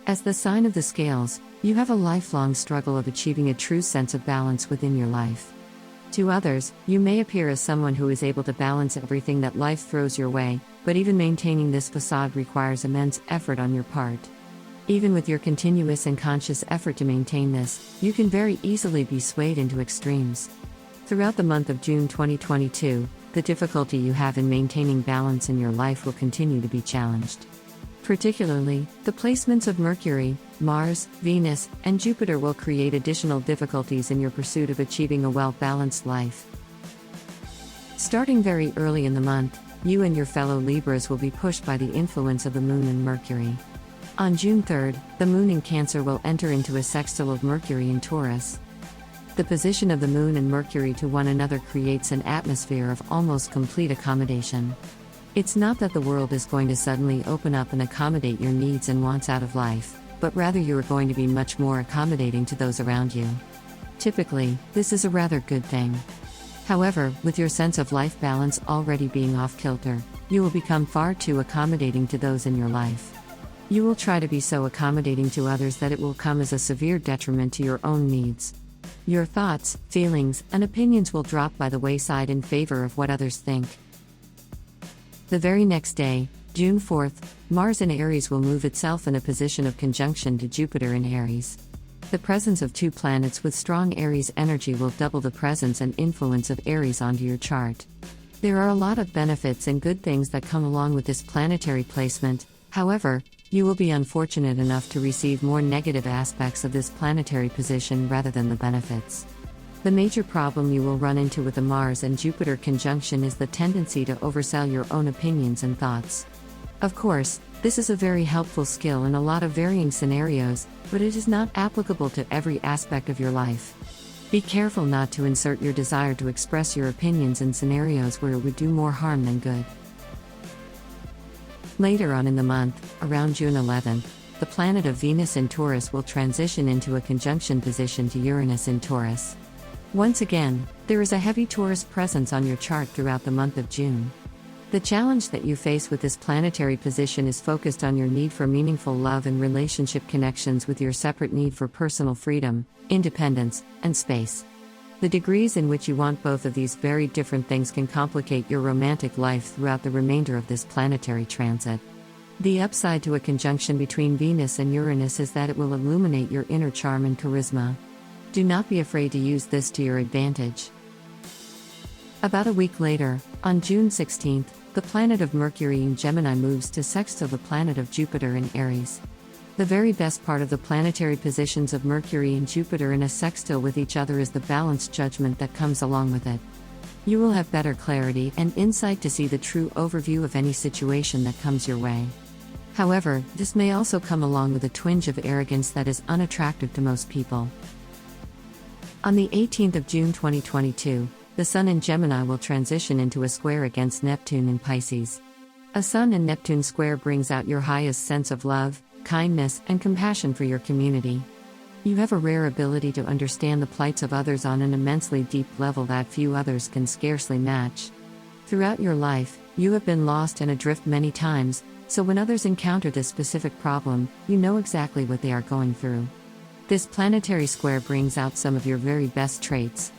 As the sign of the scales, you have a lifelong struggle of achieving a true sense of balance within your life. To others, you may appear as someone who is able to balance everything that life throws your way, but even maintaining this facade requires immense effort on your part. Even with your continuous and conscious effort to maintain this, you can very easily be swayed into extremes. Throughout the month of June 2022, the difficulty you have in maintaining balance in your life will continue to be challenged. Particularly, the placements of Mercury, Mars, Venus, and Jupiter will create additional difficulties in your pursuit of achieving a well-balanced life. Starting very early in the month, you and your fellow Libras will be pushed by the influence of the Moon and Mercury. On June 3rd, the Moon in Cancer will enter into a sextile of Mercury in Taurus. The position of the Moon and Mercury to one another creates an atmosphere of almost complete accommodation. It's not that the world is going to suddenly open up and accommodate your needs and wants out of life, but rather you are going to be much more accommodating to those around you. Typically, this is a rather good thing. However, with your sense of life balance already being off-kilter, you will become far too accommodating to those in your life. You will try to be so accommodating to others that it will come as a severe detriment to your own needs. Your thoughts, feelings, and opinions will drop by the wayside in favor of what others think. The very next day, June 4th, Mars in Aries will move itself in a position of conjunction to Jupiter in Aries. The presence of two planets with strong Aries energy will double the presence and influence of Aries onto your chart. There are a lot of benefits and good things that come along with this planetary placement. However, you will be unfortunate enough to receive more negative aspects of this planetary position rather than the benefits. The major problem you will run into with the Mars and Jupiter conjunction is the tendency to oversell your own opinions and thoughts. Of course, this is a very helpful skill in a lot of varying scenarios, but it is not applicable to every aspect of your life. Be careful not to insert your desire to express your opinions in scenarios where it would do more harm than good. Later on in the month, around June 11th, the planet of Venus in Taurus will transition into a conjunction position to Uranus in Taurus. Once again, there is a heavy Taurus presence on your chart throughout the month of June. The challenge that you face with this planetary position is focused on your need for meaningful love and relationship connections with your separate need for personal freedom, independence, and space. The degrees in which you want both of these very different things can complicate your romantic life throughout the remainder of this planetary transit. The upside to a conjunction between Venus and Uranus is that it will illuminate your inner charm and charisma. Do not be afraid to use this to your advantage. About a week later, on June 16th, the planet of Mercury in Gemini moves to sextile the planet of Jupiter in Aries. The very best part of the planetary positions of Mercury and Jupiter in a sextile with each other is the balanced judgment that comes along with it. You will have better clarity and insight to see the true overview of any situation that comes your way. However, this may also come along with a twinge of arrogance that is unattractive to most people. On the 18th of June 2022, the Sun in Gemini will transition into a square against Neptune in Pisces. A Sun and Neptune square brings out your highest sense of love, kindness, and compassion for your community. You have a rare ability to understand the plights of others on an immensely deep level that few others can scarcely match. Throughout your life, you have been lost and adrift many times, so when others encounter this specific problem, you know exactly what they are going through. This planetary square brings out some of your very best traits.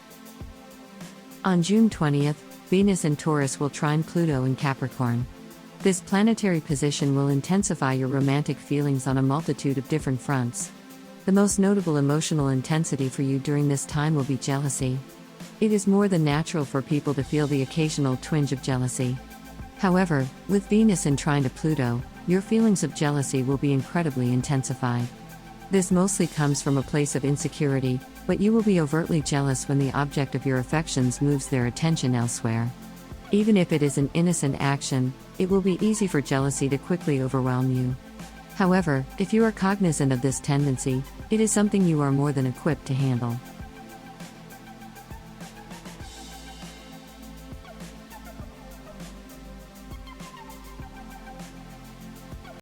On June 20th, Venus in Taurus will trine Pluto in Capricorn. This planetary position will intensify your romantic feelings on a multitude of different fronts. The most notable emotional intensity for you during this time will be jealousy. It is more than natural for people to feel the occasional twinge of jealousy. However, with Venus in trine to Pluto, your feelings of jealousy will be incredibly intensified. This mostly comes from a place of insecurity, but you will be overtly jealous when the object of your affections moves their attention elsewhere. Even if it is an innocent action, it will be easy for jealousy to quickly overwhelm you. However, if you are cognizant of this tendency, it is something you are more than equipped to handle.